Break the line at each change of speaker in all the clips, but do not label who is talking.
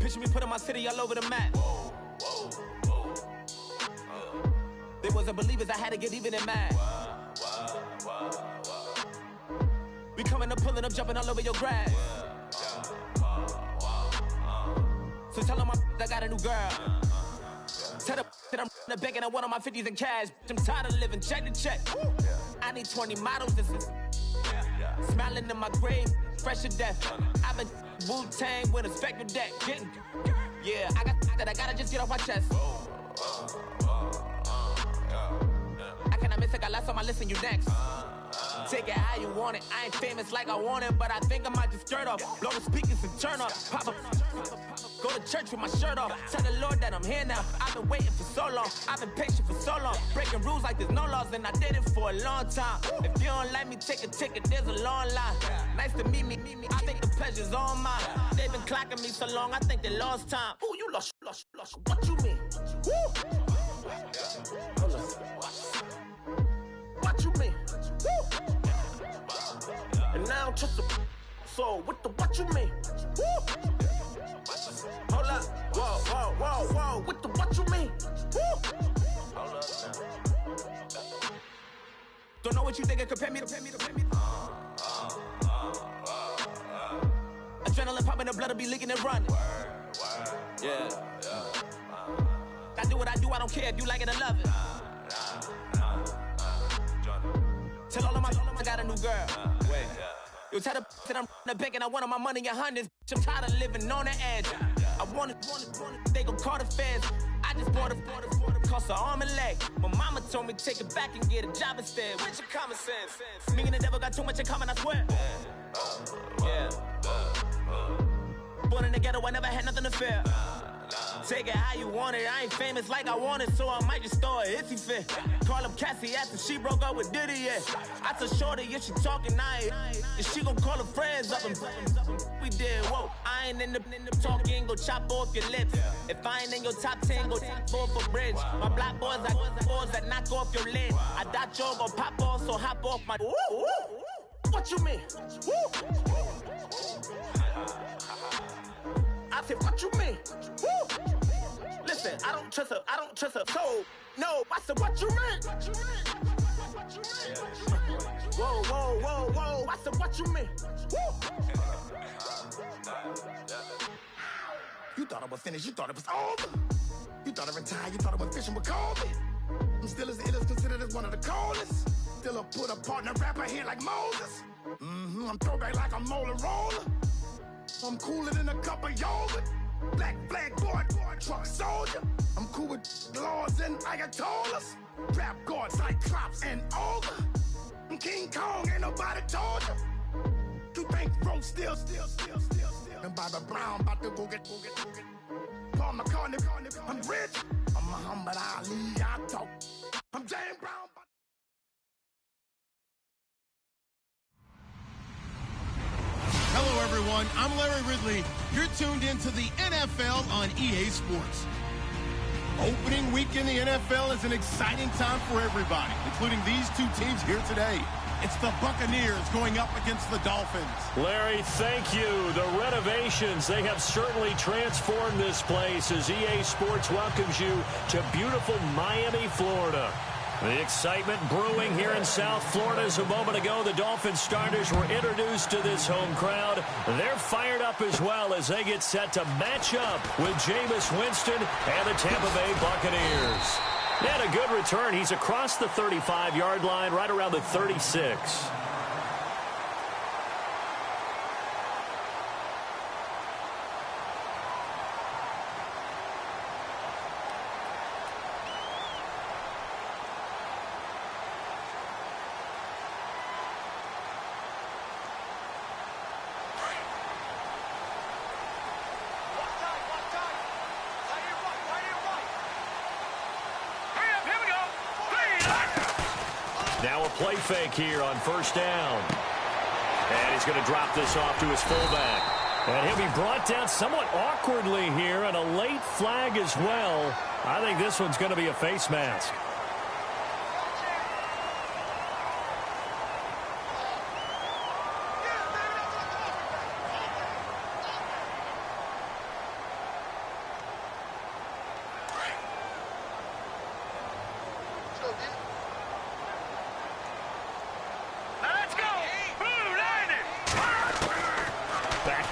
Picture me putting my city all over the map. They wasn't believers, I had to get even and mad. We coming up, pulling up, jumping all over your grass. So tell them I got a new girl. Tell them that I'm in the bank and I want all my 50s in cash. I'm tired of living check to check. I need 20 models, this is smiling in my grave, fresh to death. I've been Wu-Tang with a spectral deck. Yeah, I got that, I gotta just get off my chest. I cannot miss it, got lots on my list and you next. Take it how you want it, I ain't famous like I want it, but I think I might just skirt off. Blow the speakers and turn up, pop up. Go to church with my shirt off. Tell the Lord that I'm here now. I've been waiting for so long. I've been patient for so long. Breaking rules like there's no laws, and I did it for a long time. If you don't like me, take a ticket. There's a long line. Nice to meet me. I think the pleasure's all mine. They've been clocking me so long. I think they lost time. Ooh, you lost. What you mean? Woo. What you mean? Woo. And now just a so what you mean? Woo. Hold up, whoa, what you mean? Woo. Hold up now. Don't know what you think, compare me to. Adrenaline popping, the blood will be leaking and running. Yeah. I do what I do, I don't care if you like it or love it. Tell all of my I got a new girl. Wait. Yo, tell the that I'm in the bank and I want all my money in hundreds. I'm tired of living on the edge. I want it, they gon' call the feds. I just bought a cost an arm and leg. My mama told me take it back and get a job instead. Where's your common sense? Me and the devil got too much in common, I swear. Yeah. Born in the ghetto, I never had nothing to fear. Take it how you want it. I ain't famous like I want it, so I might just throw a hissy fit. Call up Cassie after she broke up with Diddy, yeah. I told Shorty if she talking, and she gon' call her friends up and we did, whoa. I ain't in the talking, go chop off your lips. If I ain't in your top 10, go fall for bridge. My black boys like boys that knock off your lid. I thought y'all gon' pop off, so hop off my. What you mean? I said, what you mean? Woo! Listen, I don't trust her. So, no, I said, what you mean? Whoa, I said, what you mean? Woo! You thought I was finished, you thought it was over. You thought I retired, you thought I was fishing with Kobe. I'm still as ill as considered as one of the coldest. Still a put a partner rapper here like Moses. I'm throwback like a molar roller. I'm cooler than a cup of yogurt. Black flag board, truck soldier. I'm cool with laws and Ayatollahs. Rap god, Cyclops and Ogre. I'm King Kong, ain't nobody told you. You think Rome still. And Bobby Brown about to go get. Paul McCartney, I'm rich. I'm Muhammad Ali, I talk. I'm James Brown.
Hello, everyone. I'm Larry Ridley. You're tuned into the NFL on EA Sports. Opening week in the NFL is an exciting time for everybody, including these two teams here today. It's the Buccaneers going up against the Dolphins. Larry, thank you. The renovations, they have certainly transformed this place as EA Sports welcomes you to beautiful Miami, Florida. The excitement brewing here in South Florida as a moment ago. The Dolphin starters were introduced to this home crowd. They're fired up as well as they get set to match up with Jameis Winston and the Tampa Bay Buccaneers. And a good return. He's across the 35-yard line, right around the 36. Now a play fake here on first down. And he's going to drop this off to his fullback. And he'll be brought down somewhat awkwardly here, and a late flag as well. I think this one's going to be a face mask.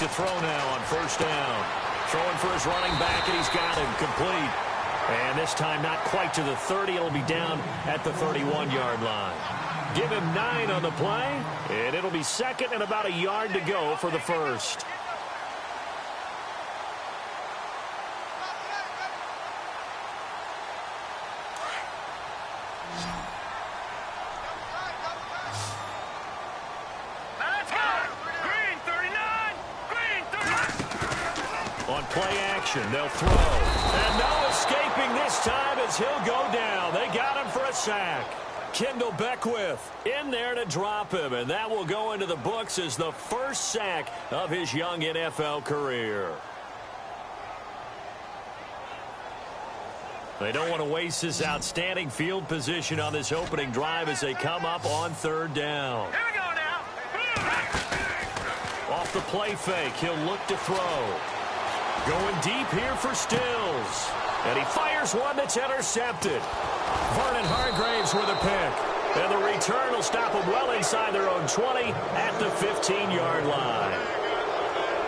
to throw now on first down. Throwing for his running back, and he's got him complete. And this time not quite to the 30. It'll be down at the 31-yard line. Give him 9 on the play, and it'll be second and about a yard to go for the first. On play action, they'll throw. And no escaping this time as he'll go down. They got him for a sack. Kendall Beckwith in there to drop him, and that will go into the books as the first sack of his young NFL career. They don't want to waste this outstanding field position on this opening drive as they come up on third down.
Here we go now.
Off the play fake, he'll look to throw. Going deep here for Stills. And he fires one that's intercepted. Vernon Hargraves with a pick. And the return will stop them well inside their own 20 at the 15-yard line.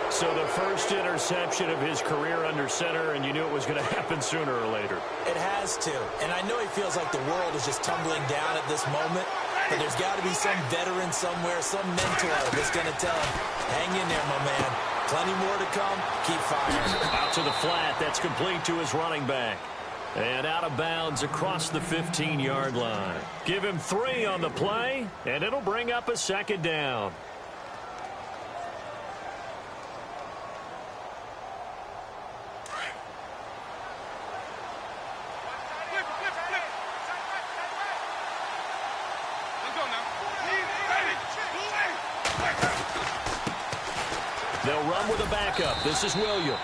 So the first interception of his career under center, and you knew it was going to happen sooner or later.
It has to. And I know he feels like the world is just tumbling down at this moment. But there's got to be some veteran somewhere, some mentor that's going to tell him, hang in there, my man. Plenty more to come. Keep firing.
Out to the flat. That's complete to his running back. And out of bounds across the 15-yard line. Give him 3 on the play, and it'll bring up a second down. They'll run with a backup. This is Williams.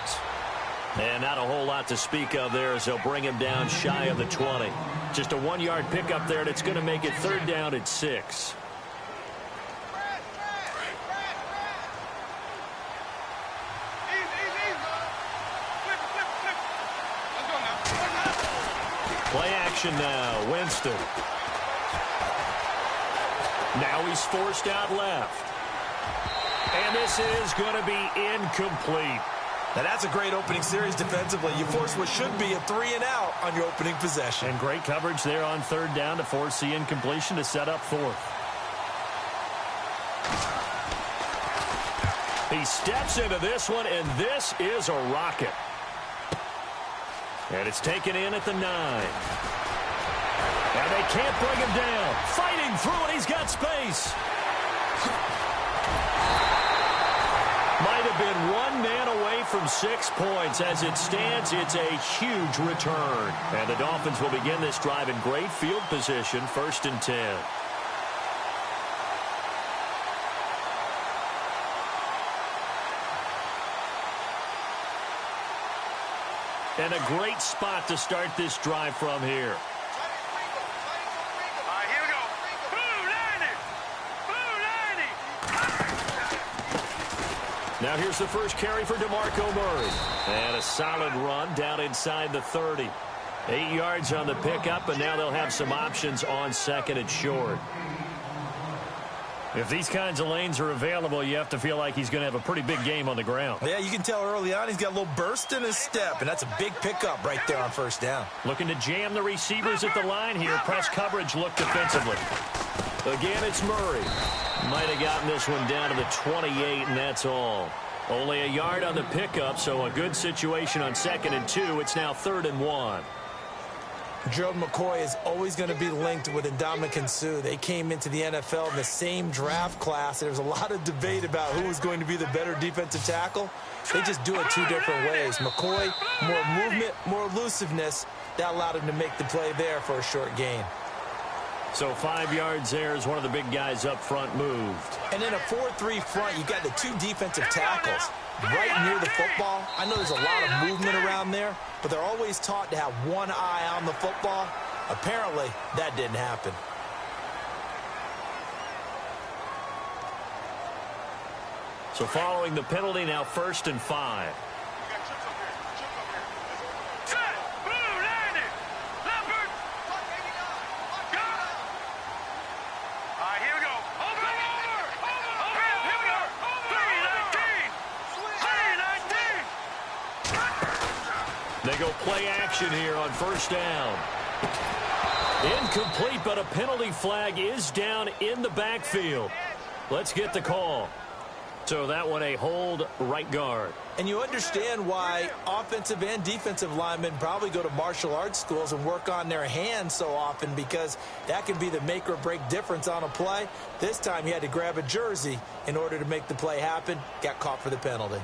And not a whole lot to speak of there as they'll bring him down shy of the 20. Just a 1-yard pickup there, and it's going to make it third down at 6. Play action now. Winston. Now he's forced out left. And this is going to be incomplete.
Now that's a great opening series defensively. You force what should be a 3-and-out on your opening possession.
And great coverage there on third down to force the incompletion to set up fourth. He steps into this one, and this is a rocket. And it's taken in at the 9. And they can't bring him down. Fighting through it, he's got space. Might have been 1 man away from 6 points. As it stands, it's a huge return. And the Dolphins will begin this drive in great field position, 1st and 10. And a great spot to start this drive from here. Now here's the first carry for DeMarco Murray. And a solid run down inside the 30. 8 yards on the pickup, and now they'll have some options on 2nd and short. If these kinds of lanes are available, you have to feel like he's going to have a pretty big game on the ground.
Yeah, you can tell early on he's got a little burst in his step, and that's a big pickup right there on first down.
Looking to jam the receivers at the line here. Press coverage look defensively. Again, it's Murray. Might have gotten this one down to the 28, and that's all. Only a yard on the pickup, so a good situation on 2nd and 2. It's now 3rd and 1.
Gerald McCoy is always going to be linked with Ndamukong Suh. They came into the NFL in the same draft class. There's a lot of debate about who was going to be the better defensive tackle. They just do it 2 different ways. McCoy, more movement, more elusiveness. That allowed him to make the play there for a short gain.
So 5 yards there as one of the big guys up front moved.
And in a 4-3 front, you got the 2 defensive tackles right near the football. I know there's a lot of movement around there, but they're always taught to have one eye on the football. Apparently, that didn't happen.
So following the penalty, now 1st and 5. They go play action here on first down. Incomplete, but a penalty flag is down in the backfield. Let's get the call. So that one a hold right guard.
And you understand why offensive and defensive linemen probably go to martial arts schools and work on their hands so often, because that can be the make or break difference on a play. This time he had to grab a jersey in order to make the play happen. Got caught for the penalty.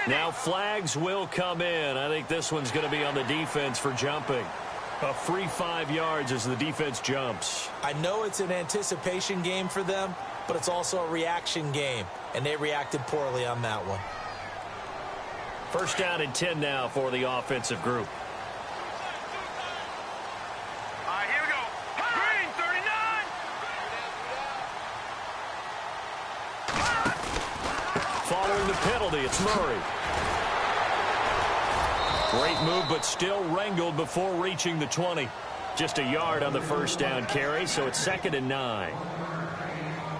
Now flags will come in. I think this one's going to be on the defense for jumping. A free 5 yards as the defense jumps.
I know it's an anticipation game for them, but it's also a reaction game, and they reacted poorly on that one.
First down and 10 now for the offensive group.
All right, here we go. Green, 39.
Following the penalty, it's Murray. Great move, but still wrangled before reaching the 20. Just a yard on the first down carry, so it's 2nd and 9.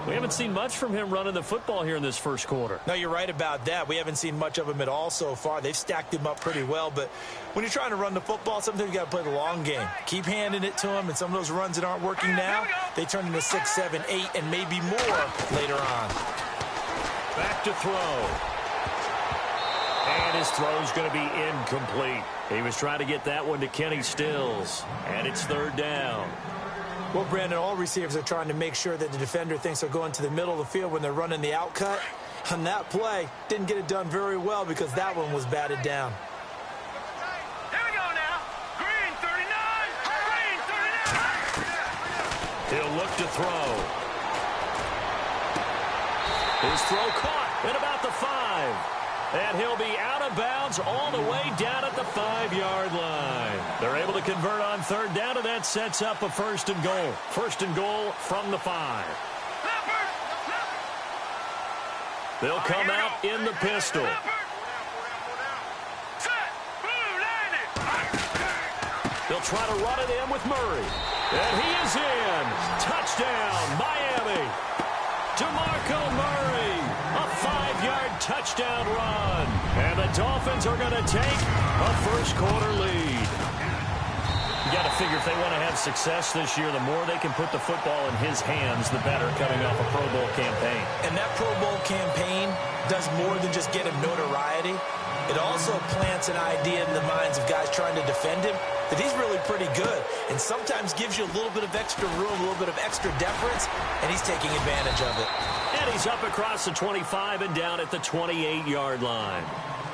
We haven't seen much from him running the football here in this first quarter.
No, you're right about that. We haven't seen much of him at all so far. They've stacked him up pretty well, but when you're trying to run the football, sometimes you got to play the long game. Keep handing it to him, and some of those runs that aren't working now, they turn into 6, 7, 8, and maybe more later on.
Back to throw. And his throw's going to be incomplete. He was trying to get that one to Kenny Stills, and it's 3rd down.
Well, Brandon, all receivers are trying to make sure that the defender thinks they're going to the middle of the field when they're running the outcut. On that play, didn't get it done very well because that one was batted down.
Here we go now. Green, 39. Green, 39.
He'll look to throw. His throw caught at about the 5. And he'll be out of bounds all the way down at the 5-yard line. They're able to convert on 3rd down, and that sets up a 1st and goal. 1st and goal from the 5. They'll come out in the pistol. They'll try to run it in with Murray. And he is in. Touchdown, Miami. DeMarco Murray, a 5-yard touchdown run. And the Dolphins are going to take a first-quarter lead. You got to figure if they want to have success this year, the more they can put the football in his hands, the better, coming off a Pro Bowl campaign.
And that Pro Bowl campaign does more than just get him notoriety. It also plants an idea in the minds of guys trying to defend him that he's really pretty good, and sometimes gives you a little bit of extra room, a little bit of extra deference, and he's taking advantage of it.
And he's up across the 25 and down at the 28-yard line.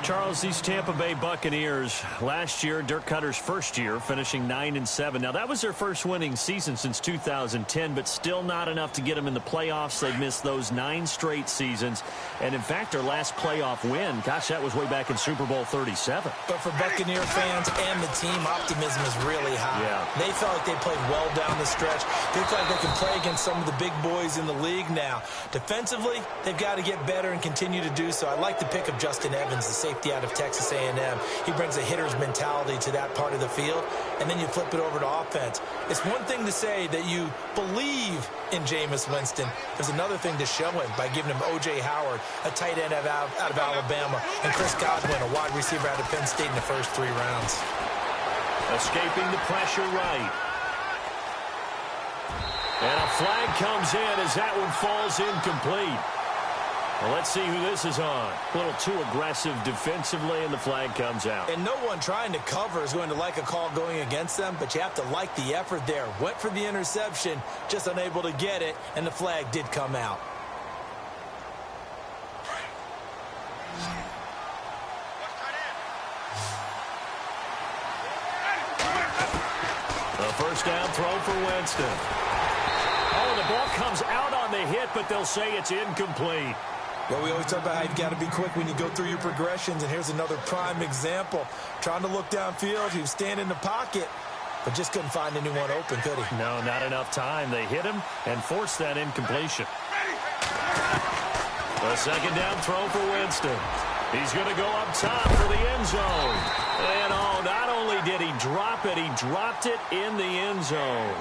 Charles, these Tampa Bay Buccaneers, last year, Dirk Cutter's first year, finishing 9-7. Now, that was their first winning season since 2010, but still not enough to get them in the playoffs. They've missed those 9 straight seasons. And, in fact, their last playoff win, gosh, that was way back in Super Bowl 37.
But for Buccaneer fans and the team, optimism is really high.
Yeah.
They felt like they played well down the stretch. They feel like they can play against some of the big boys in the league now. Defensively, they've got to get better and continue to do so. I like the pick of Justin Evans, the safety out of Texas A&M. He brings a hitter's mentality to that part of the field, and then you flip it over to offense. It's one thing to say that you believe in Jameis Winston. There's another thing to show him by giving him O.J. Howard, a tight end out of Alabama, and Chris Godwin, a wide receiver out of Penn State in the first 3 rounds.
Escaping the pressure right. And a flag comes in as that one falls incomplete. Well, let's see who this is on. A little too aggressive defensively, and the flag comes out.
And no one trying to cover is going to like a call going against them, but you have to like the effort there. Went for the interception, just unable to get it, and the flag did come out.
A first down throw for Winston. Oh, the ball comes out on the hit, but they'll say it's incomplete.
Well, we always talk about how you've got to be quick when you go through your progressions, and here's another prime example. Trying to look downfield, he was standing in the pocket, but just couldn't find anyone open, could he?
No, not enough time. They hit him and forced that incompletion. A second down throw for Winston. He's going to go up top for the end zone. And not only did he drop it, he dropped it in the end zone.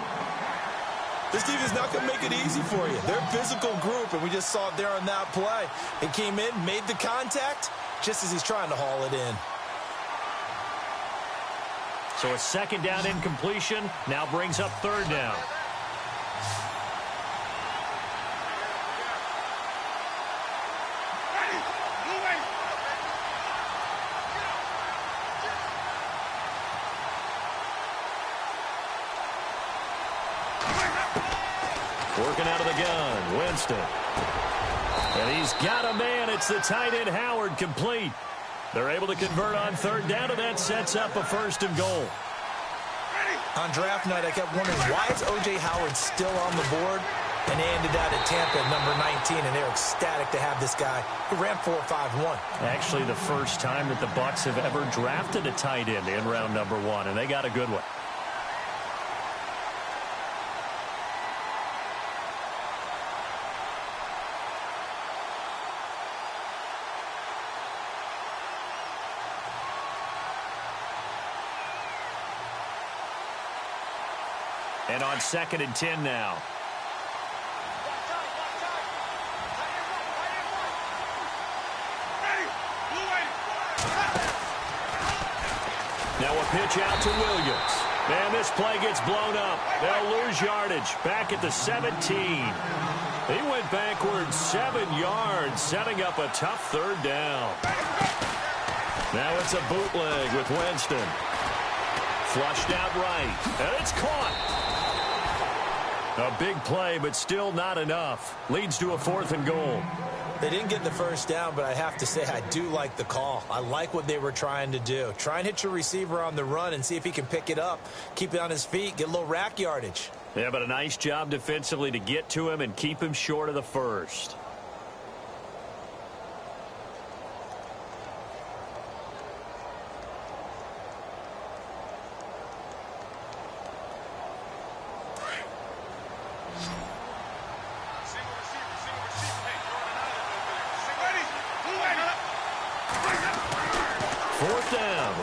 This defense is not going to make it easy for you. They're a physical group, and we just saw it there on that play. He came in, made the contact, just as he's trying to haul it in.
So a second down incompletion now brings up third down. Working out of the gun, Winston. And he's got a man. It's the tight end, Howard, complete. They're able to convert on third down, and that sets up a 1st and goal.
On draft night, I kept wondering, why is O.J. Howard still on the board? And they ended out at Tampa at number 19, and they're ecstatic to have this guy who ran 4.51.
Actually, the first time that the Bucs have ever drafted a tight end in round number 1, and they got a good one. And on 2nd and 10 now. Now a pitch out to Williams. And this play gets blown up. They'll lose yardage back at the 17. He went backwards 7 yards, setting up a tough third down. Now it's a bootleg with Winston. Flushed out right. And it's caught. A big play, but still not enough. Leads to a 4th and goal.
They didn't get the first down, but I have to say I do like the call. I like what they were trying to do. Try and hit your receiver on the run and see if he can pick it up. Keep it on his feet, get a little rack yardage.
Yeah, but a nice job defensively to get to him and keep him short of the first.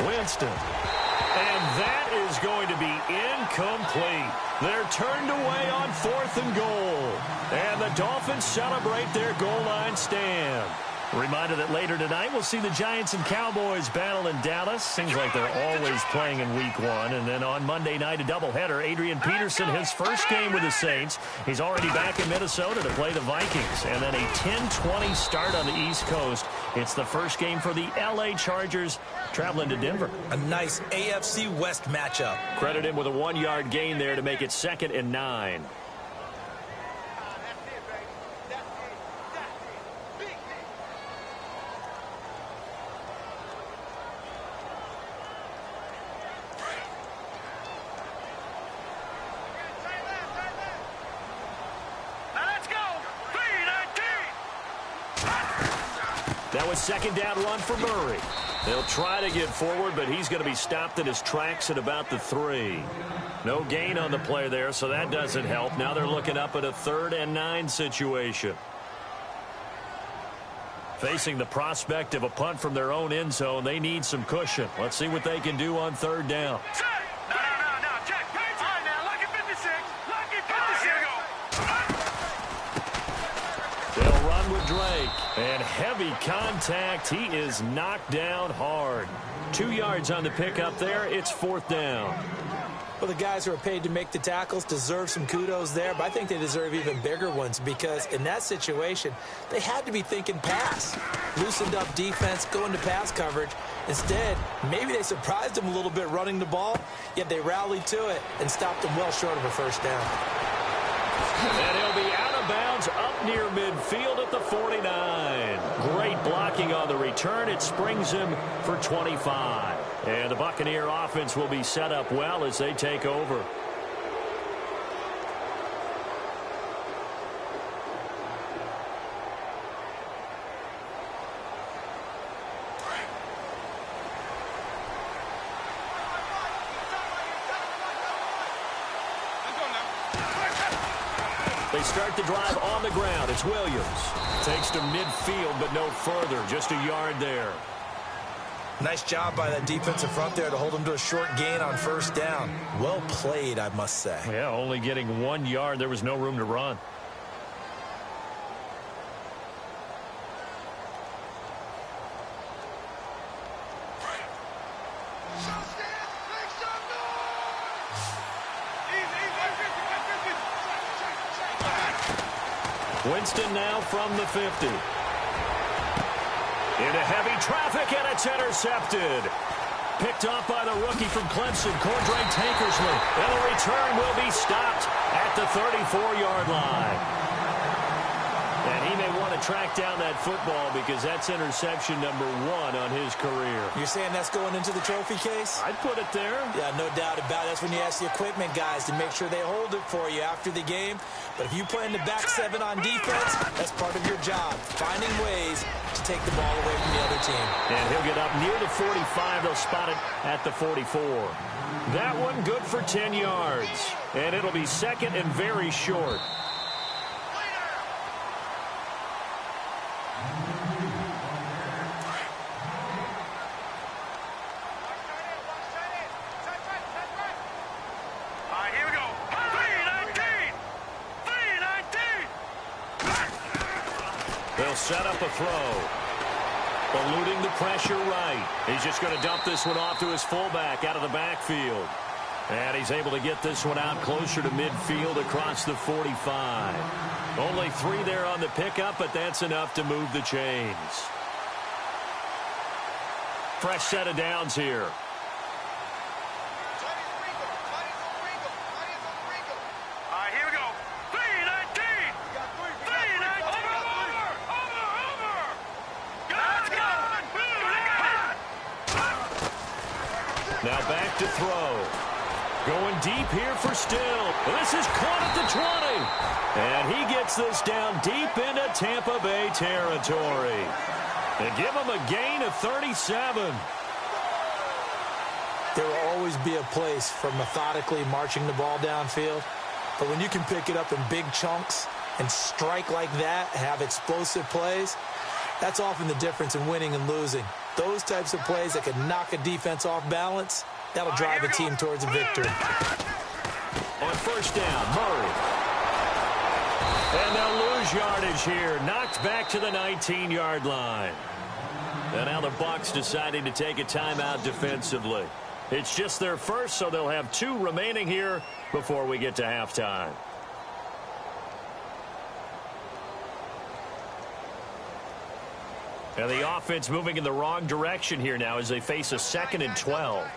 Winston. And that is going to be incomplete. They're turned away on 4th and goal. And the Dolphins celebrate their goal line stand. Reminder that later tonight we'll see the Giants and Cowboys battle in Dallas. Seems like they're always playing in week 1. And then on Monday night, a doubleheader. Adrian Peterson, his first game with the Saints. He's already back in Minnesota to play the Vikings. And then a 10-20 start on the East Coast. It's the first game for the L.A. Chargers traveling to Denver.
A nice AFC West matchup.
Credit him with a 1-yard gain there to make it 2nd and 9. Now a 2nd down run for Murray. They'll try to get forward, but he's going to be stopped in his tracks at about the 3. No gain on the play there, so that doesn't help. Now they're looking up at a 3rd and 9 situation. Facing the prospect of a punt from their own end zone, they need some cushion. Let's see what they can do on 3rd down. They'll run with Drake. And heavy contact. He is knocked down hard. 2 yards on the pickup there. It's 4th down.
Well, the guys who are paid to make the tackles deserve some kudos there, but I think they deserve even bigger ones because in that situation, they had to be thinking pass. Loosened up defense, going to pass coverage. Instead, maybe they surprised them a little bit running the ball, yet they rallied to it and stopped them well short of a first down.
And he'll be out of bounds up near midfield at the 49. Great blocking on the return. It springs him for 25. And the Buccaneer offense will be set up well as they take over. They start the drive on the ground. It's Williams. Takes to midfield, but no further. Just a yard there.
Nice job by that defensive front there to hold him to a short gain on first down. Well played, I must say.
Yeah, only getting 1 yard. There was no room to run. Winston now from the 50. Into heavy traffic, and it's intercepted. Picked off by the rookie from Clemson, Cordray Tankersley. And the return will be stopped at the 34-yard line. And he may want to track down that football because that's interception number 1 on his career.
You're saying that's going into the trophy case?
I'd put it there.
Yeah, no doubt about it. That's when you ask the equipment guys to make sure they hold it for you after the game. But if you play in the back 7 on defense, that's part of your job, finding ways to take the ball away from the other team.
And he'll get up near the 45. They'll spot it at the 44. That one good for 10 yards. And it'll be second and very short. They'll set up a throw. Eluding the pressure right. He's just going to dump this one off to his fullback out of the backfield. And he's able to get this one out closer to midfield across the 45. Only 3 there on the pickup, but that's enough to move the chains. Fresh set of downs here. Now back to throw. Going deep here for Still. This is caught at the 20. And he gets this down deep into Tampa Bay territory. They give him a gain of 37.
There will always be a place for methodically marching the ball downfield. But when you can pick it up in big chunks and strike like that, have explosive plays, that's often the difference in winning and losing. Those types of plays that can knock a defense off balance, that'll drive a team towards a victory.
On first down, Murray. And they'll lose yardage here. Knocked back to the 19-yard line. And now the Bucs deciding to take a timeout defensively. It's just their first, so they'll have 2 remaining here before we get to halftime. And the offense moving in the wrong direction here now as they face a 2nd and 12.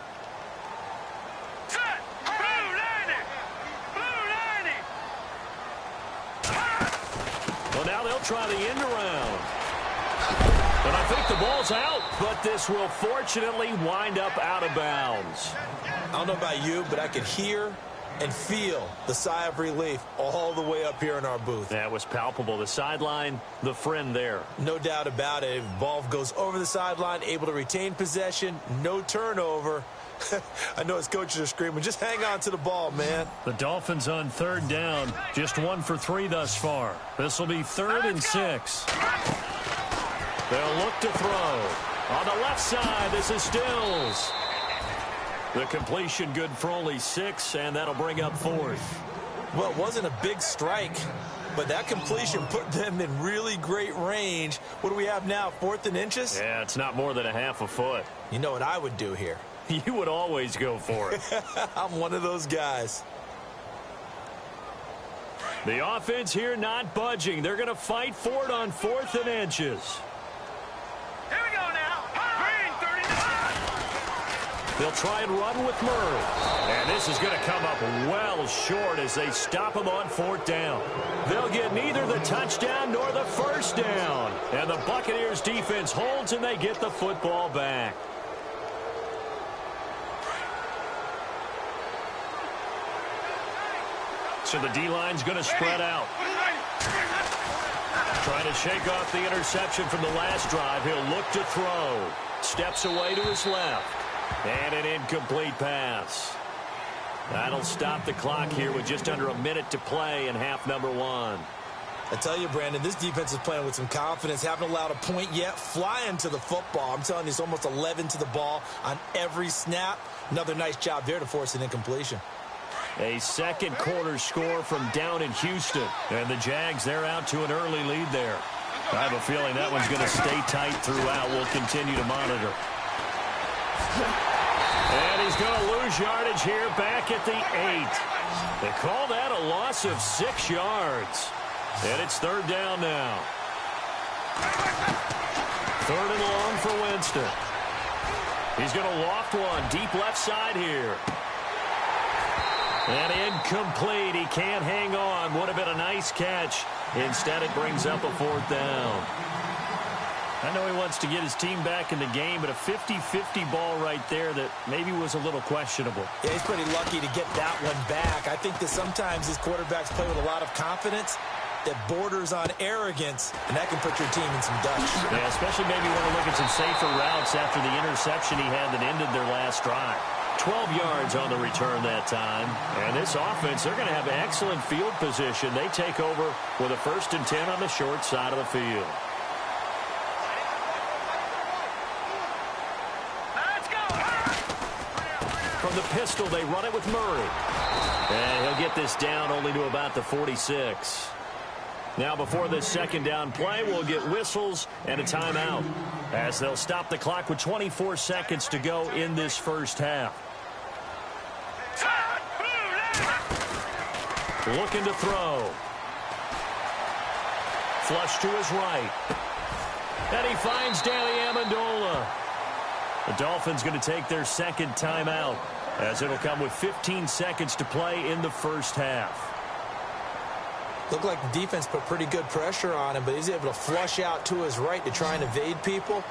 Well, now they'll try the end around. And I think the ball's out, but this will fortunately wind up out of bounds.
I don't know about you, but I could hear and feel the sigh of relief all the way up here in our booth.
That was palpable. The sideline, the friend there.
No doubt about it. Ball goes over the sideline, able to retain possession, no turnover. I know his coaches are screaming, just hang on to the ball, man.
The Dolphins on 3rd down, just 1 for 3 thus far. This will be 3rd and 6. They'll look to throw. On the left side, this is Stills. The completion good for only 6, and that'll bring up 4th.
Well, it wasn't a big strike, but that completion put them in really great range. What do we have now, 4th and inches?
Yeah, it's not more than a half a foot.
You know what I would do here?
You would always go for it.
I'm one of those guys.
The offense here not budging. They're going to fight for it on 4th and inches.
Here we go now. Green, 39.
They'll try and run with Murray. And this is going to come up well short as they stop him on 4th down. They'll get neither the touchdown nor the first down. And the Buccaneers defense holds and they get the football back. So the D-line's going to spread out. Trying to shake off the interception from the last drive. He'll look to throw. Steps away to his left. And an incomplete pass. That'll stop the clock here with just under a minute to play in half number 1.
I tell you, Brandon, this defense is playing with some confidence. Haven't allowed a point yet. Flying to the football. I'm telling you, it's almost 11 to the ball on every snap. Another nice job there to force an incompletion.
A second quarter score from down in Houston. And the Jags, they're out to an early lead there. I have a feeling that one's going to stay tight throughout. We'll continue to monitor. And he's going to lose yardage here back at the 8. They call that a loss of 6 yards. And it's third down now. Third and long for Winston. He's going to loft one deep left side here. And incomplete. He can't hang on. Would have been a nice catch. Instead, it brings up a fourth down. I know he wants to get his team back in the game, but a 50-50 ball right there that maybe was a little questionable.
Yeah, he's pretty lucky to get that one back. I think that sometimes these quarterbacks play with a lot of confidence that borders on arrogance, and that can put your team in some dutch.
Yeah, especially maybe want to look at some safer routes after the interception he had that ended their last drive. 12 yards on the return that time. And this offense, they're going to have excellent field position. They take over with a 1st and 10 on the short side of the field.
Let's go!
From the pistol, they run it with Murray. And he'll get this down only to about the 46. Now before this second down play, we'll get whistles and a timeout as they'll stop the clock with 24 seconds to go in this first half. Looking to throw. Flush to his right. And he finds Danny Amendola. The Dolphins going to take their second timeout as it'll come with 15 seconds to play in the first half.
Looked like the defense put pretty good pressure on him, but he's able to flush out to his right to try and evade people.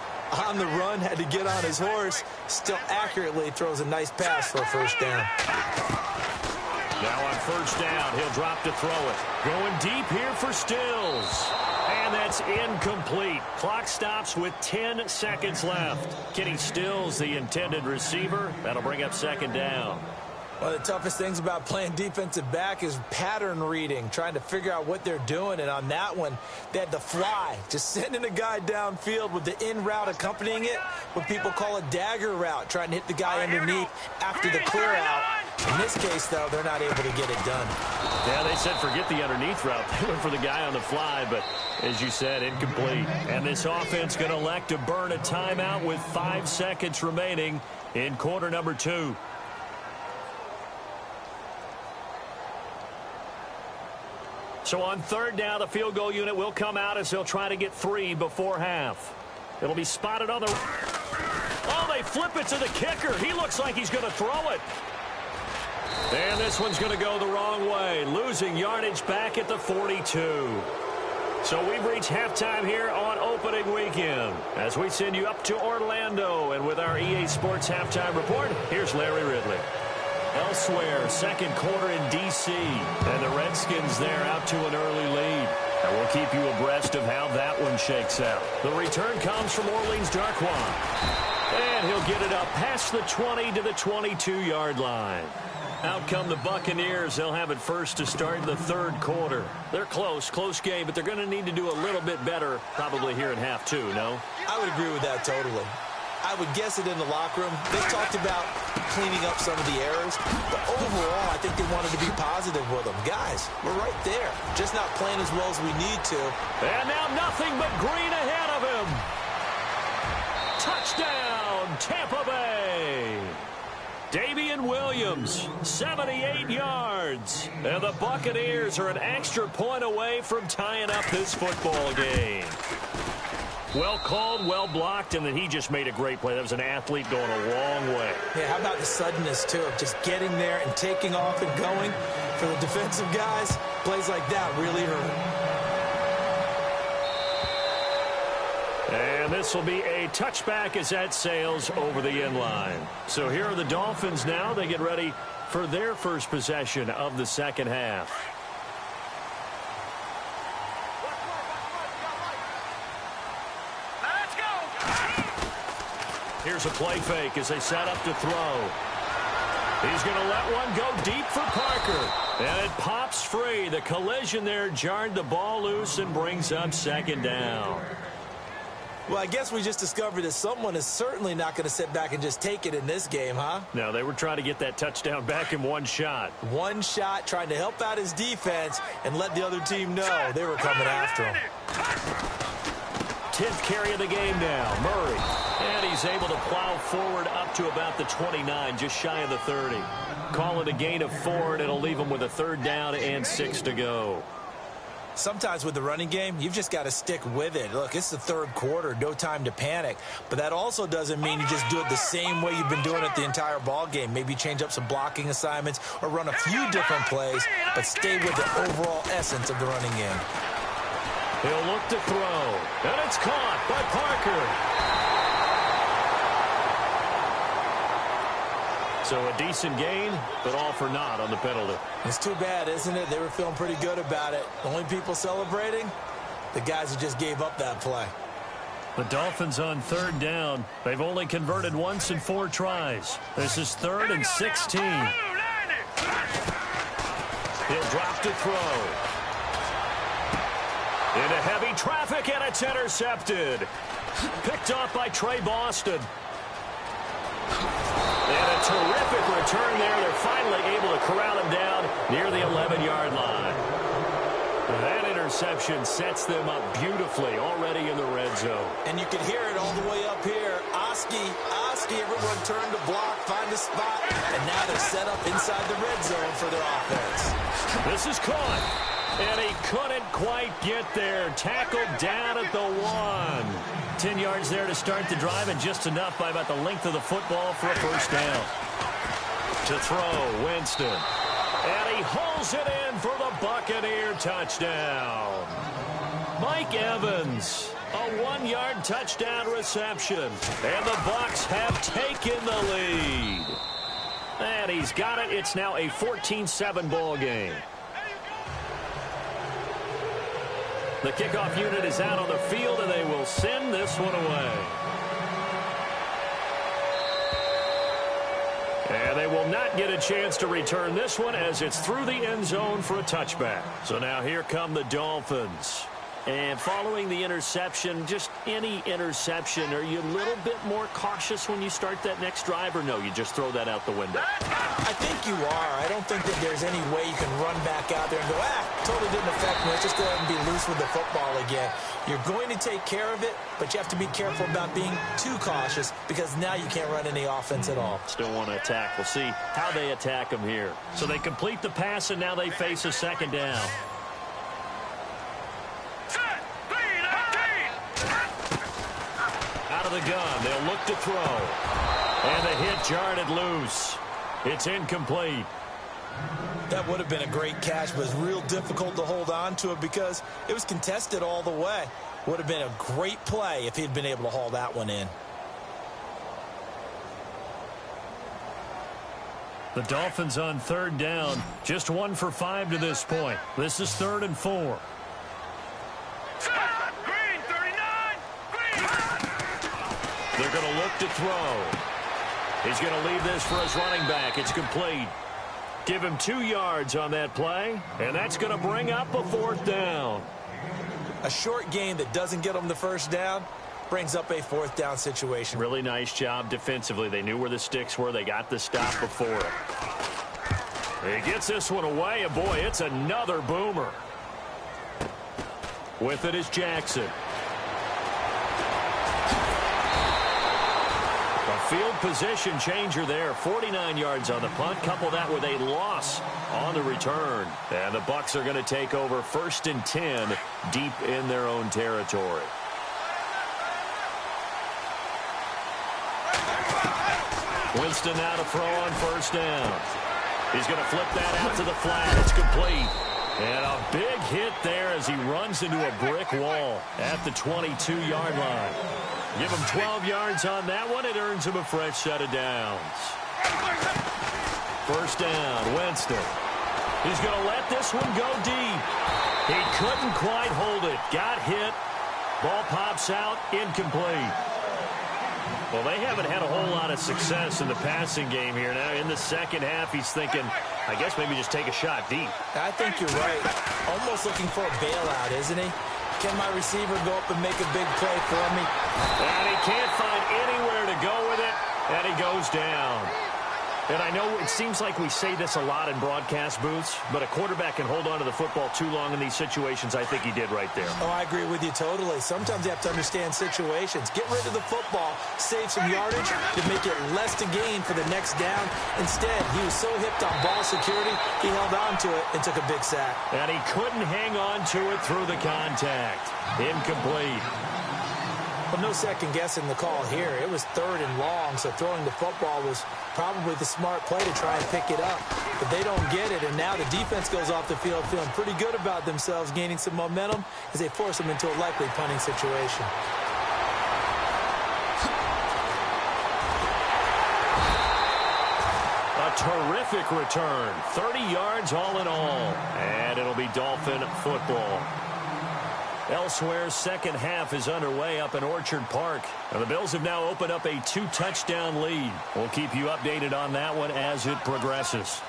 On the run, had to get on his horse. Still accurately throws a nice pass for a first down.
Now on first down, he'll drop to throw it. Going deep here for Stills. And that's incomplete. Clock stops with 10 seconds left. Kenny Stills, the intended receiver. That'll bring up second down.
One of the toughest things about playing defensive back is pattern reading, trying to figure out what they're doing. And on that one, they had to fly, just sending a guy downfield with the in route accompanying it, what people call a dagger route, trying to hit the guy underneath after the clear out. In this case, though, they're not able to get it done.
Yeah, they said forget the underneath route. They went for the guy on the fly, but as you said, incomplete. And this offense going to elect to burn a timeout with 5 seconds remaining in quarter number 2. So on third down, the field goal unit will come out as they'll try to get 3 before half. It'll be spotted on the... Oh, they flip it to the kicker. He looks like he's going to throw it. And this one's going to go the wrong way, losing yardage back at the 42. So we've reached halftime here on opening weekend as we send you up to Orlando. And with our EA Sports Halftime Report, here's Larry Ridley. Elsewhere, second quarter in D.C. And the Redskins there out to an early lead. And we'll keep you abreast of how that one shakes out. The return comes from Orleans Darkwan. And he'll get it up past the 20 to the 22-yard line. Out come the Buccaneers. They'll have it first to start the third quarter. They're close game, but they're going to need to do a little bit better probably here in half 2, no?
I would agree with that totally. I would guess it in the locker room. They talked about cleaning up some of the errors, but overall, I think they wanted to be positive with them. Guys, we're right there, just not playing as well as we need to.
And now nothing but green ahead of him. Touchdown, Tampa Bay. Damian Williams, 78 yards. And the Buccaneers are an extra point away from tying up this football game. Well called, well blocked, and then he just made a great play. That was an athlete going a long way.
Yeah, how about the suddenness, too, of just getting there and taking off and going? For the defensive guys, plays like that really hurt.
And this will be a touchback as that sails over the end line. So here are the Dolphins now. They get ready for their first possession of the second half.
Let's go!
Here's a play fake as they set up to throw. He's going to let one go deep for Parker. And it pops free. The collision there jarred the ball loose and brings up second down.
Well, I guess we just discovered that someone is certainly not going to sit back and just take it in this game, huh?
No, they were trying to get that touchdown back in one shot.
One shot, trying to help out his defense and let the other team know they were coming after him.
10th carry of the game now, Murray. And he's able to plow forward up to about the 29, just shy of the 30. Call it a gain of 4, and it'll leave him with a 3rd down and 6 to go.
Sometimes with the running game, you've just got to stick with it. Look, it's the 3rd quarter, no time to panic. But that also doesn't mean you just do it the same way you've been doing it the entire ball game. Maybe change up some blocking assignments or run a few different plays, but stay with the overall essence of the running game.
He'll look to throw, and it's caught by Parker. So a decent gain, but all for naught on the penalty.
It's too bad, isn't it? They were feeling pretty good about it. The only people celebrating, the guys who just gave up that play.
The Dolphins on 3rd down. They've only converted once in 4 tries. This is 3rd and 16. He'll drop to throw. Into heavy traffic, and it's intercepted. Picked off by Trey Boston. And a terrific return there. They're finally able to corral him down near the 11-yard line. That interception sets them up beautifully already in the red zone.
And you can hear it all the way up here. Oski, everyone turned to block, find a spot, and now they're set up inside the red zone for their offense.
This is caught, and he couldn't quite get there. Tackled down at the 1. 10 yards there to start the drive, and just enough by about the length of the football for a 1st down. To throw, Winston. And he hauls it in for the Buccaneer touchdown. Mike Evans, a 1-yard touchdown reception. And the Bucs have taken the lead. And he's got it. It's now a 14-7 ball game. The kickoff unit is out on the field, and they will send this one away. And they will not get a chance to return this one as it's through the end zone for a touchback. So now here come the Dolphins. And following the interception, just any interception, are you a little bit more cautious when you start that next drive, or no, you just throw that out the window?
I think you are. I don't think that there's any way you can run back out there and go, totally didn't affect me. Let's just go ahead and be loose with the football again. You're going to take care of it, but you have to be careful about being too cautious because now you can't run any offense at all.
Still want to attack. We'll see how they attack them here. So they complete the pass, and now they face a 2nd down. Out of the gun, they'll look to throw. And the hit jarred it loose. It's incomplete.
That would have been a great catch, but it's real difficult to hold on to it because it was contested all the way. Would have been a great play if he'd been able to haul that one in.
The Dolphins on 3rd down, just 1 for 5 to this point. This is 3rd and 4. They're going to look to throw. He's going to leave this for his running back. It's complete. Give him 2 yards on that play, and that's going to bring up a 4th down.
A short gain that doesn't get him the 1st down brings up a 4th down situation.
Really nice job defensively. They knew where the sticks were. They got the stop before it. He gets this one away, and boy, it's another boomer. With it is Jackson. Field position changer there. 49 yards on the punt. Couple that with a loss on the return. And the Bucs are going to take over 1st and 10 deep in their own territory. Winston now to throw on 1st down. He's going to flip that out to the flat. It's complete. And a big hit there as he runs into a brick wall at the 22-yard line. Give him 12 yards on that one. It earns him a fresh set of downs. 1st down, Winston. He's going to let this one go deep. He couldn't quite hold it. Got hit. Ball pops out, incomplete. Well, they haven't had a whole lot of success in the passing game here. Now, in the second half, he's thinking, I guess maybe just take a shot deep.
I think you're right. Almost looking for a bailout, isn't he? Can my receiver go up and make a big play for me?
And he can't find anywhere to go with it, and he goes down. And I know it seems like we say this a lot in broadcast booths, but a quarterback can hold on to the football too long in these situations. I think he did right there.
Oh, I agree with you totally. Sometimes you have to understand situations. Get rid of the football, save some yardage to make it less to gain for the next down. Instead, he was so hipped on ball security, he held on to it and took a big sack.
And he couldn't hang on to it through the contact. Incomplete.
Well, no second guessing the call here. It was 3rd and long, so throwing the football was probably the smart play to try and pick it up. But they don't get it, and now the defense goes off the field feeling pretty good about themselves, gaining some momentum as they force them into a likely punting situation.
A terrific return. 30 yards all in all. And it'll be Dolphin football. Elsewhere, second half is underway up in Orchard Park. And the Bills have now opened up a 2-touchdown lead. We'll keep you updated on that one as it progresses.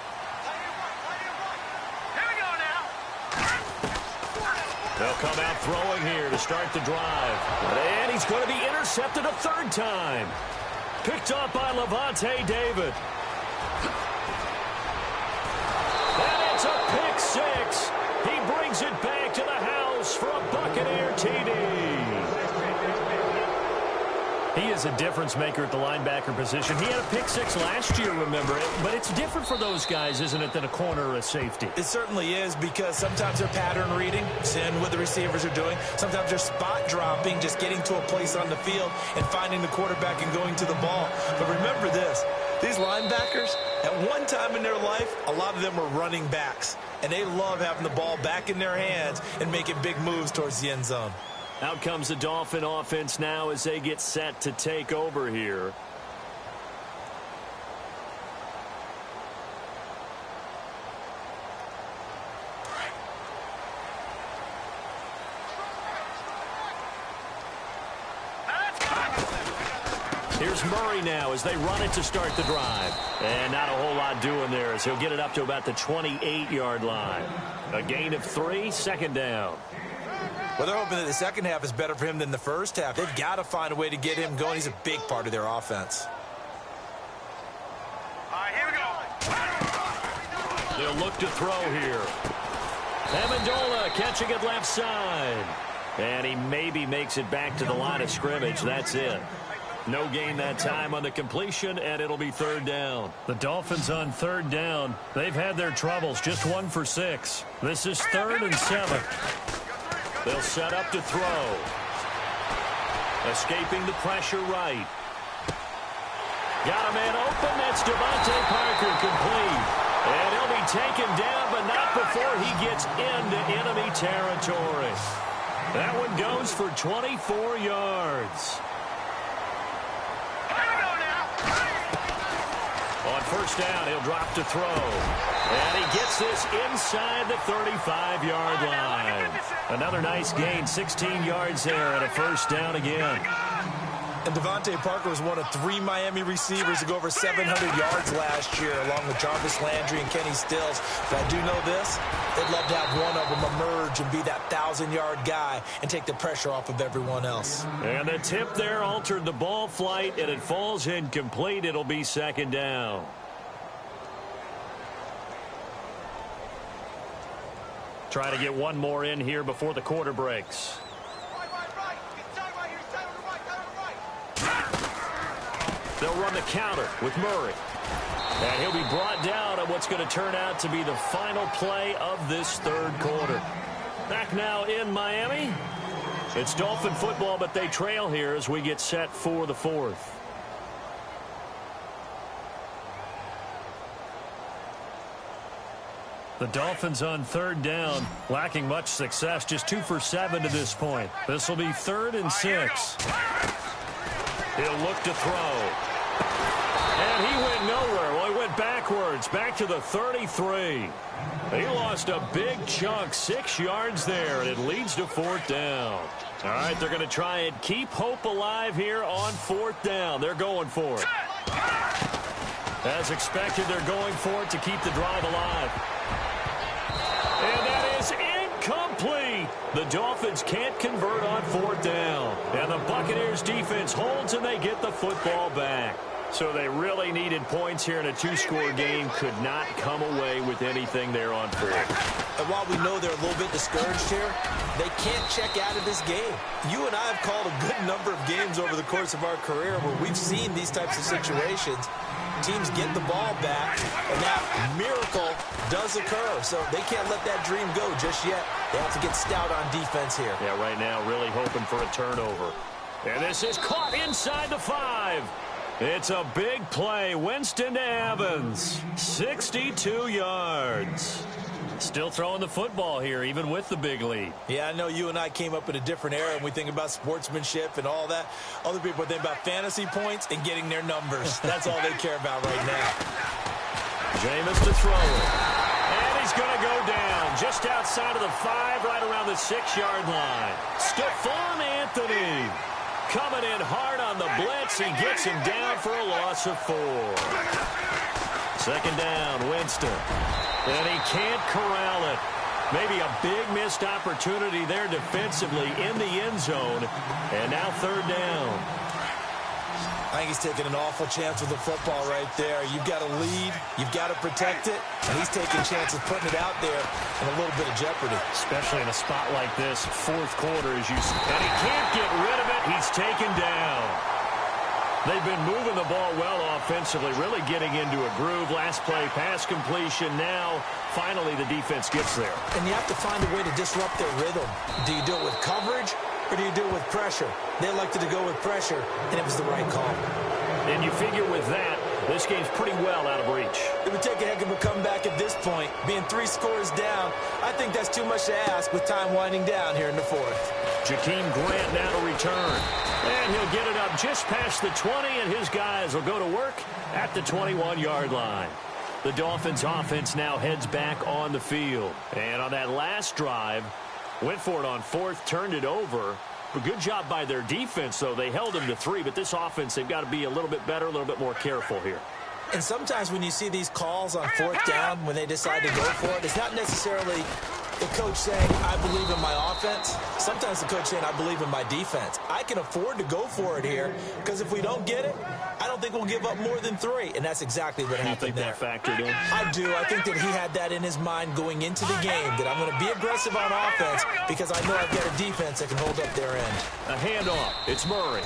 Here we go now.
They'll come out throwing here to start the drive. And he's going to be intercepted a 3rd time. Picked up by Levante David. And it's a pick 6. He brings it back to the house for a Buccaneer TD. He is a difference maker at the linebacker position. He had a pick 6 last year, remember it. But it's different for those guys, isn't it, than a corner or a safety?
It certainly is, because sometimes they're pattern reading, seeing what the receivers are doing. Sometimes they're spot dropping, just getting to a place on the field and finding the quarterback and going to the ball. But remember this, these linebackers, at one time in their life, a lot of them were running backs. And they love having the ball back in their hands and making big moves towards the end zone.
Out comes the Dolphin offense now as they get set to take over here. Here's Murray now as they run it to start the drive. And not a whole lot doing there as he'll get it up to about the 28-yard line. A gain of 3, second down.
Well, they're hoping that the second half is better for him than the first half. They've got to find a way to get him going. He's a big part of their offense.
All right, here we go.
They'll look to throw here. Amendola catching it left side. And he maybe makes it back to the line of scrimmage. That's it. No gain that time on the completion, and it'll be 3rd down. The Dolphins on 3rd down. They've had their troubles, just 1 for 6. This is 3rd and 7. They'll set up to throw. Escaping the pressure right. Got a man open. That's Devontae Parker complete. And he'll be taken down, but not before he gets into enemy territory. That one goes for 24 yards. On 1st down, he'll drop to throw. And he gets this inside the 35-yard line. Another nice gain, 16 yards there, and a 1st down again.
And Devontae Parker was one of 3 Miami receivers to go over 700 yards last year, along with Jarvis Landry and Kenny Stills. But I do know this, they'd love to have one of them emerge and be that 1,000-yard guy and take the pressure off of everyone else.
And the tip there altered the ball flight, and it falls incomplete. It'll be 2nd down. Try to get one more in here before the quarter breaks. They'll run the counter with Murray. And he'll be brought down on what's going to turn out to be the final play of this 3rd quarter. Back now in Miami. It's Dolphin football, but they trail here as we get set for the 4th. The Dolphins on 3rd down, lacking much success, just 2 for 7 to this point. This will be 3rd and 6. He'll look to throw. And he went nowhere. Well, he went backwards, back to the 33. He lost a big chunk, 6 yards there, and it leads to 4th down. All right, they're going to try and keep hope alive here on 4th down. They're going for it. As expected, they're going for it to keep the drive alive. And that is incomplete. The Dolphins can't convert on 4th down. And the Buccaneers defense holds, and they get the football back. So they really needed points here in a 2-score game. Could not come away with anything there on 4th.
And while we know they're a little bit discouraged here, they can't check out of this game. You and I have called a good number of games over the course of our career where we've seen these types of situations. Teams get the ball back, and that miracle does occur. So they can't let that dream go just yet. They have to get stout on defense here.
Yeah, right now really hoping for a turnover. And this is caught inside the 5. It's a big play. Winston to Evans. 62 yards. Still throwing the football here, even with the big lead.
Yeah, I know you and I came up in a different era, and we think about sportsmanship and all that. Other people think about fantasy points and getting their numbers. That's all they care about right now.
Jameis to throw it. And he's going to go down just outside of the 5, right around the 6-yard line. Stephon Anthony coming in hard on the blitz. He gets him down for a loss of 4. 2nd down, Winston. And he can't corral it. Maybe a big missed opportunity there defensively in the end zone. And now 3rd down.
I think he's taking an awful chance with the football right there. You've got to lead. You've got to protect it. And he's taking chances putting it out there in a little bit of jeopardy.
Especially in a spot like this, 4th quarter, as you see. And he can't get rid of it. He's taken down. They've been moving the ball well offensively, really getting into a groove. Last play, pass completion. Now, finally, the defense gets there.
And you have to find a way to disrupt their rhythm. Do you do it with coverage, or do you do it with pressure? They elected to go with pressure, and it was the right call.
And you figure with that, this game's pretty well out of reach.
It would take a heck of a comeback at this point. Being 3 scores down, I think that's too much to ask with time winding down here in the 4th.
Jakeem Grant now to return. And he'll get it up just past the 20, and his guys will go to work at the 21-yard line. The Dolphins' offense now heads back on the field. And on that last drive, went for it on 4th, turned it over. A good job by their defense, though. They held them to 3, but this offense, they've got to be a little bit better, a little bit more careful here.
And sometimes when you see these calls on 4th down, when they decide to go for it, it's not necessarily the coach saying, I believe in my offense. Sometimes the coach saying, I believe in my defense. I can afford to go for it here, because if we don't get it, I don't think we'll give up more than 3. And that's exactly what happened there.
You think that factored in?
I do. I think that he had that in his mind going into the game, that I'm going to be aggressive on offense because I know I've got a defense that can hold up their end.
A handoff. It's Murray.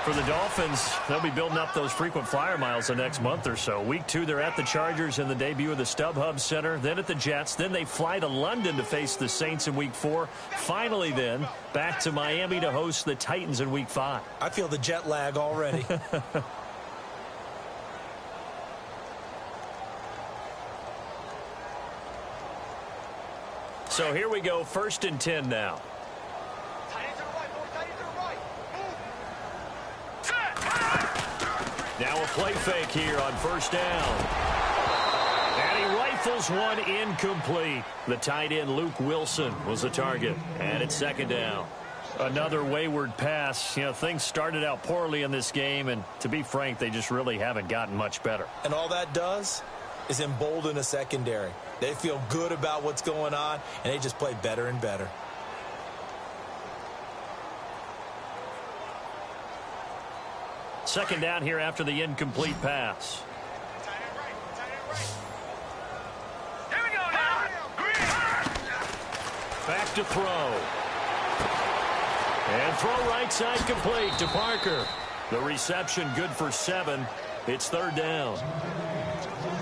For the Dolphins, they'll be building up those frequent flyer miles the next month or so. Week 2, they're at the Chargers in the debut of the StubHub Center, then at the Jets. Then they fly to London to face the Saints in Week 4. Finally, then, back to Miami to host the Titans in Week 5.
I feel the jet lag already.
So here we go, 1st and 10 now. Now a play fake here on 1st down. And he rifles one incomplete. The tight end, Luke Wilson, was the target. And it's 2nd down. Another wayward pass. You know, things started out poorly in this game, and to be frank, they just really haven't gotten much better.
And all that does is embolden a secondary. They feel good about what's going on, and they just play better and better.
Second down here after the incomplete pass.
Here we go now.
Back to throw. And throw right side complete to Parker. The reception good for 7. It's 3rd down.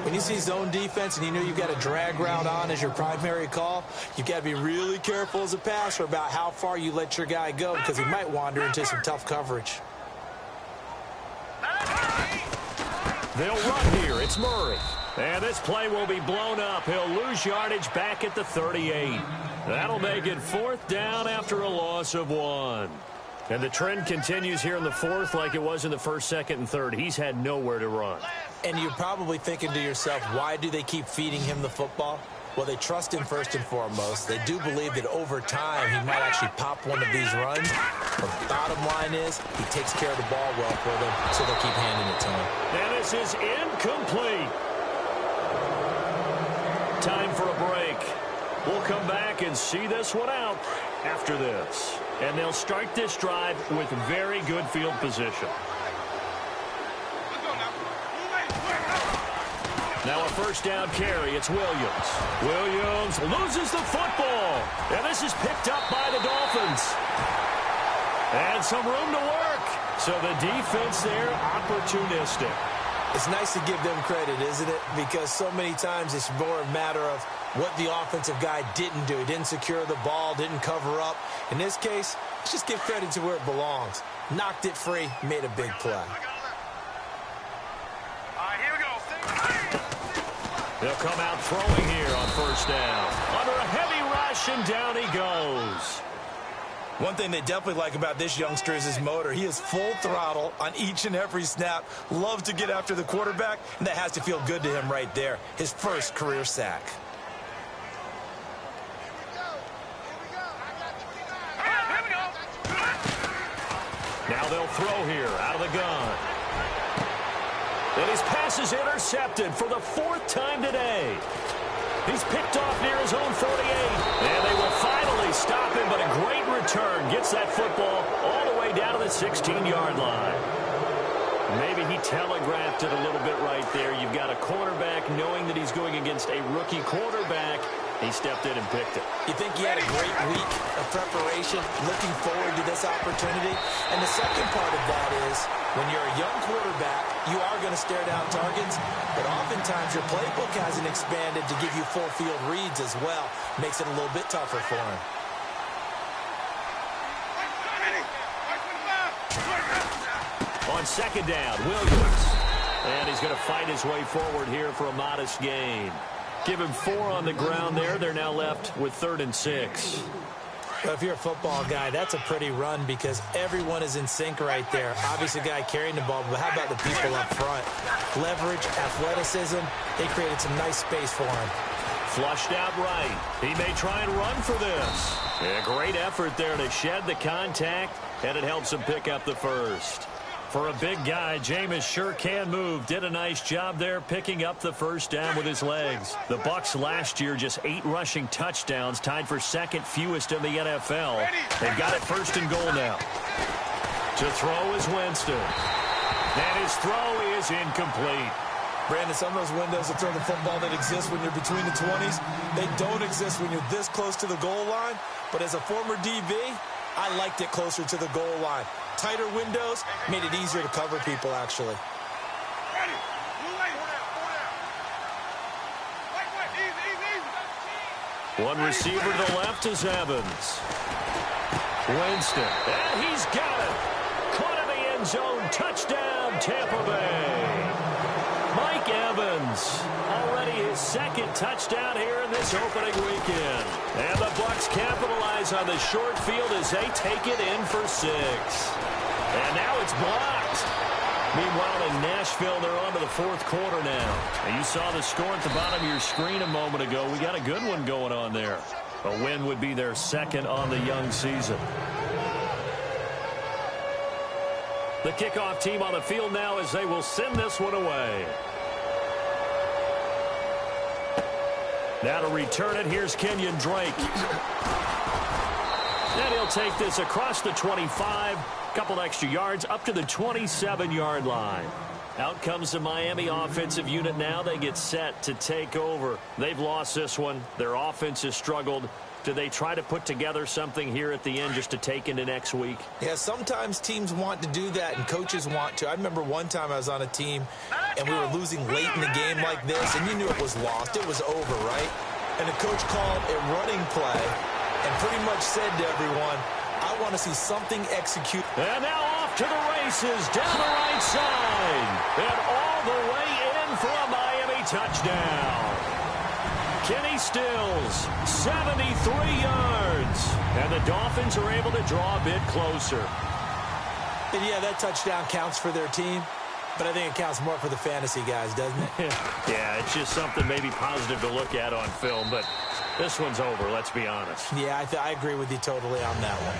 When you see zone defense and you know you've got a drag route on as your primary call, you've got to be really careful as a passer about how far you let your guy go because he might wander into some tough coverage.
They'll run here. It's Murray. And this play will be blown up. He'll lose yardage back at the 38. That'll make it 4th down after a loss of 1. And the trend continues here in the fourth like it was in the first, second, and third. He's had nowhere to run.
And you're probably thinking to yourself, why do they keep feeding him the football? Well, they trust him first and foremost. They do believe that over time he might actually pop one of these runs. But the bottom line is he takes care of the ball well for them, so they'll keep handing it to him.
And this is incomplete. Time for a break. We'll come back and see this one out after this. And they'll start this drive with very good field position. Now a first down carry. It's Williams. Williams loses the football. And this is picked up by the Dolphins. And some room to work. So the defense there, opportunistic.
It's nice to give them credit, isn't it? Because so many times it's more a matter of what the offensive guy didn't do. He didn't secure the ball, didn't cover up. In this case, let's just give credit to where it belongs. Knocked it free, made a big play.
They'll come out throwing here on first down. Under a heavy rush, and down he goes.
One thing they definitely like about this youngster is his motor. He is full throttle on each and every snap. Loves to get after the quarterback, and that has to feel good to him right there. His first career sack.
Now they'll throw here out of the gun. And his pass is intercepted for the fourth time today. He's picked off near his own 48. And they will finally stop him, but a great return. Gets that football all the way down to the 16-yard line. Maybe he telegraphed it a little bit right there. You've got a quarterback knowing that he's going against a rookie quarterback. He stepped in and picked it.
You think he had a great week of preparation, looking forward to this opportunity? And the second part of that is, when you're a young quarterback, you are going to stare down targets, but oftentimes your playbook hasn't expanded to give you full field reads as well. Makes it a little bit tougher for him.
On second down, Williams. And he's going to fight his way forward here for a modest gain. Give him 4 on the ground there. They're now left with 3rd and 6.
Well, if you're a football guy, that's a pretty run because everyone is in sync right there. Obviously, the guy carrying the ball, but how about the people up front? Leverage, athleticism, they created some nice space for him.
Flushed out right. He may try and run for this. A great effort there to shed the contact, and it helps him pick up the first. For a big guy, Jameis sure can move. Did a nice job there picking up the first down with his legs. The Bucs last year just 8 rushing touchdowns, tied for second fewest in the NFL. They've got it 1st and goal now. To throw is Winston. And his throw is incomplete.
Brandon, some of those windows to throw the football that exist when you're between the 20s, they don't exist when you're this close to the goal line. But as a former DB, I liked it closer to the goal line. Tighter windows made it easier to cover people, actually.
One receiver to the left is Evans. Winston. And he's got it. Caught in the end zone. Touchdown, Tampa Bay. Mike Evans. Already his 2nd touchdown here in this opening weekend. And the Bucs capitalize on the short field as they take it in for 6. And now it's blocked. Meanwhile, in Nashville, they're on to the 4th quarter now. And you saw the score at the bottom of your screen a moment ago. We got a good one going on there. A win would be their 2nd on the young season. The kickoff team on the field now as they will send this one away. Now to return it, here's Kenyon Drake. And he'll take this across the 25, couple extra yards, up to the 27-yard line. Out comes the Miami offensive unit now. They get set to take over. They've lost this one. Their offense has struggled. Do they try to put together something here at the end just to take into next week?
Yeah, sometimes teams want to do that and coaches want to. I remember one time I was on a team and we were losing late in the game like this, and you knew it was lost. It was over, right? And the coach called a running play and pretty much said to everyone, I want to see something executed.
And now off to the races down the right side. And all the way in for a Miami touchdown. Kenny Stills, 73 yards. And the Dolphins are able to draw a bit closer.
And yeah, that touchdown counts for their team, but I think it counts more for the fantasy guys, doesn't it?
Yeah, it's just something maybe positive to look at on film, but this one's over, let's be honest.
Yeah, I agree with you totally on that one.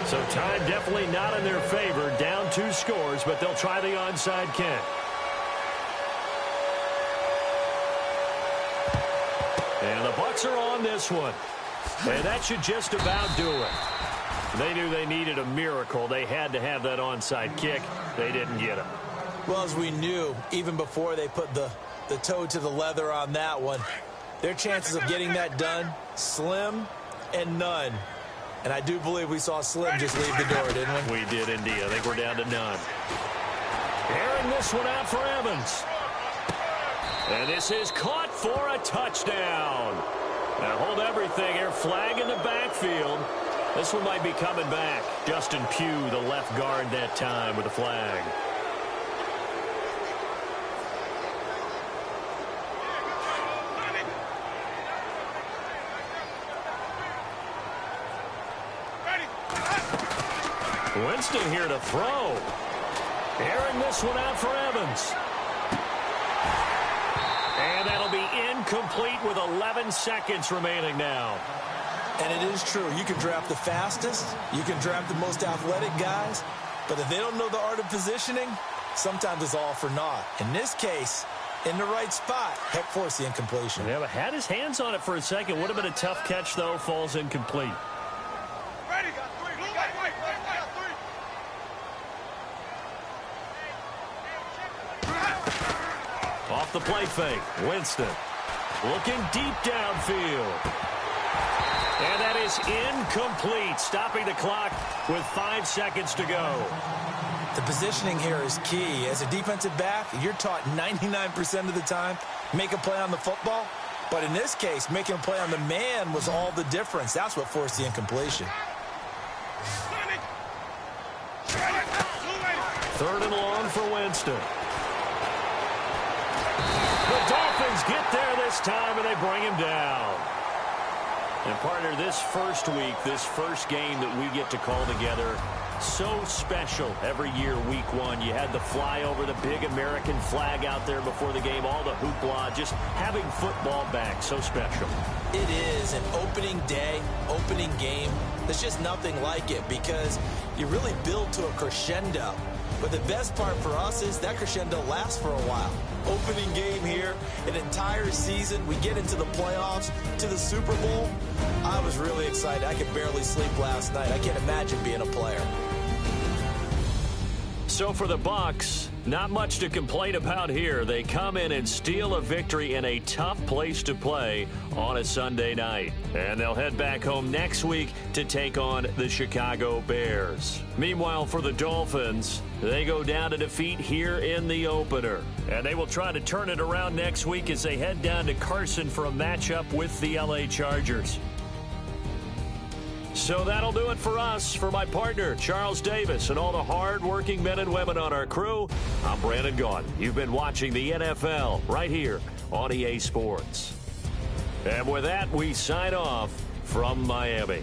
So time definitely not in their favor. Down 2 scores, but they'll try the onside kick. And the Bucs are on this one. And that should just about do it. They knew they needed a miracle. They had to have that onside kick. They didn't get it.
Well, as we knew, even before they put the toe to the leather on that one, their chances of getting that done, slim and none. And I do believe we saw Slim just leave the door, didn't we?
We did indeed. I think we're down to none. Airing this one out for Evans. And this is caught for a touchdown. Now hold everything here. Flag in the backfield. This one might be coming back. Justin Pugh, the left guard that time with the flag. Winston here to throw. Airing this one out for Evans. And that'll be incomplete with 11 seconds remaining now.
And it is true. You can draft the fastest. You can draft the most athletic guys. But if they don't know the art of positioning, sometimes it's all for naught. In this case, in the right spot, help force the incompletion.
Yeah, but had his hands on it for a second. Would have been a tough catch, though. Falls incomplete.
Ready? Got 3.
Off the play fake. Winston looking deep downfield. And that is incomplete. Stopping the clock with 5 seconds to go.
The positioning here is key. As a defensive back, you're taught 99% of the time, make a play on the football. But in this case, making a play on the man was all the difference. That's what forced the incompletion.
3rd and long for Winston. The Dolphins get there this time, and they bring him down. And, partner, this first week, this first game that we get to call together, so special every year, week 1. You had the flyover, the big American flag out there before the game, all the hoopla, just having football back, so special.
It is an opening day, opening game. There's just nothing like it because you really build to a crescendo. But the best part for us is that crescendo lasts for a while. Opening game here, an entire season. We get into the playoffs, to the Super Bowl. I was really excited. I could barely sleep last night. I can't imagine being a player.
So for the Bucs, not much to complain about here. They come in and steal a victory in a tough place to play on a Sunday night. And they'll head back home next week to take on the Chicago Bears. Meanwhile, for the Dolphins, they go down to defeat here in the opener. And they will try to turn it around next week as they head down to Carson for a matchup with the LA Chargers. So that'll do it for us. For my partner, Charles Davis, and all the hard-working men and women on our crew, I'm Brandon Gaudin. You've been watching the NFL right here on EA Sports. And with that, we sign off from Miami.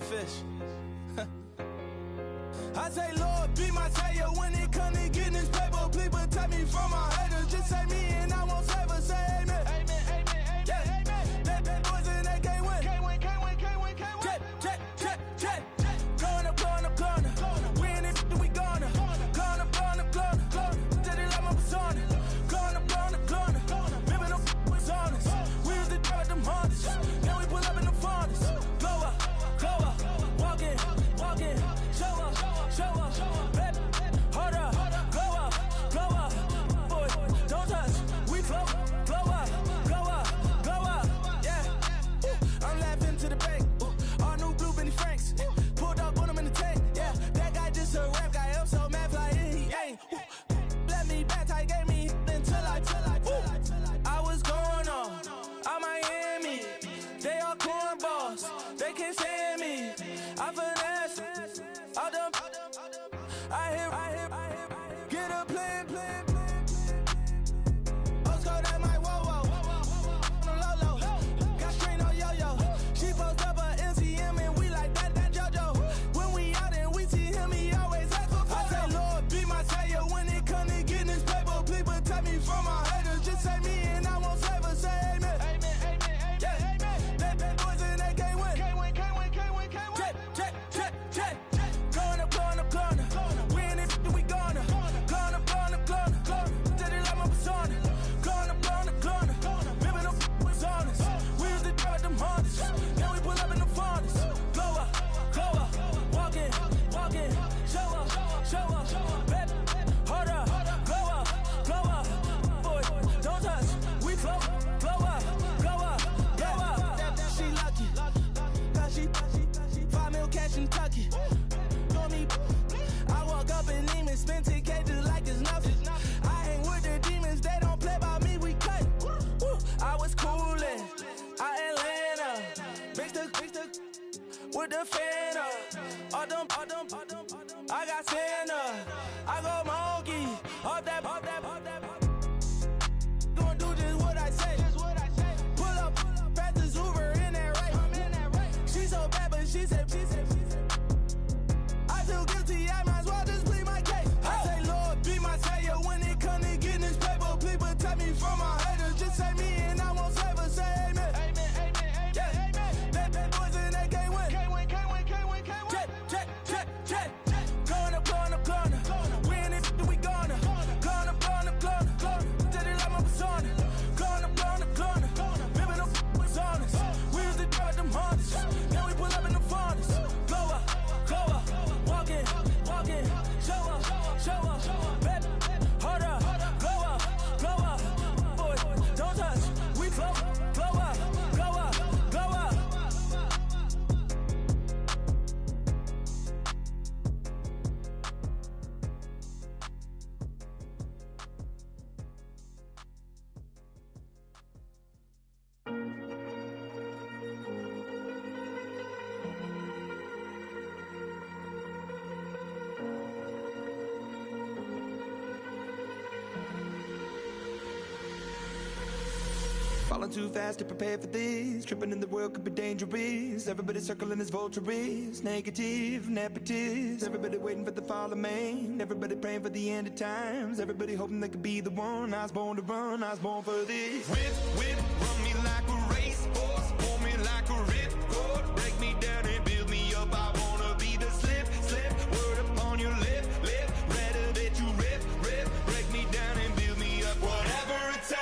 Fish. I say, Lord, be my savior when it comes to getting this paper. Please protect me from my haters. Just say me and I won't save us. Say amen. Amen, amen, yeah. Amen. That boys and they can't win. Can't win, can't win, can't win, can't win. Jet. Going up. We in it, we gonna. Going up. Did it like my persona. Going up. Living up was honest. We was the drug them hardest. Now we pull up in the furnace. Glow up. Walking, show up, baby, hold up, blow up, boy, don't touch, we flow Put the fan up. All them. I got Santa. I go monkey. All that. Gonna do just what I say. Pull up, fast as Uber in that race. She so bad, but she said. I feel guilty, I might as well just plead my case. I say, Lord, be my savior when it come to getting this paper. Please protect me from my haters. Just say me and I won't save her. Say amen. Yeah. Bad boys and they can't win. Check. Going up. We in it, we gonna. Going up. Did it like my persona. Going up. Ripping them was honest. We used to drive them Hondas. Now we pull up in the Fondas. Go up. Walking. Show up. Baby, hold up. Glow up. Boy, don't touch. We glow up.
Falling too fast to prepare for this. Tripping in the world could be dangerous. Everybody circling as vultures. Negative, nepotist. Everybody waiting for the fall of man. Everybody praying for the end of times. Everybody hoping they could be the one. I was born to run, I was born for this. Whip, run me like a racehorse. Pull me like a ripcord. Break me down and build me up. I wanna be the slip. Word upon your lip. Rather that you rip. Break me down and build me up. Whatever it takes.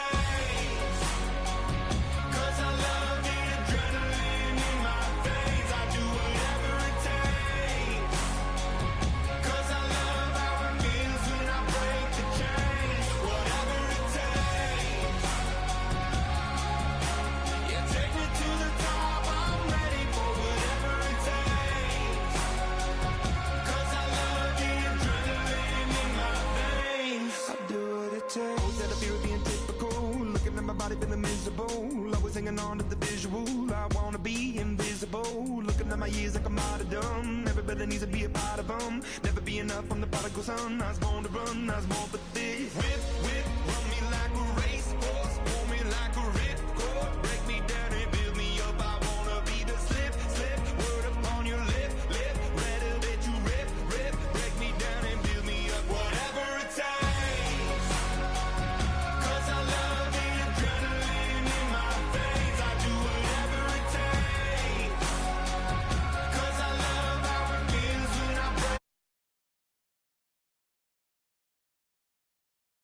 Feeling miserable, always hanging on to the visual. I wanna be invisible. Looking at my years like I'm out of dumb. Everybody needs to be a part of them. Never be enough from the prodigal son. I was born to run, I was born for this. Whip.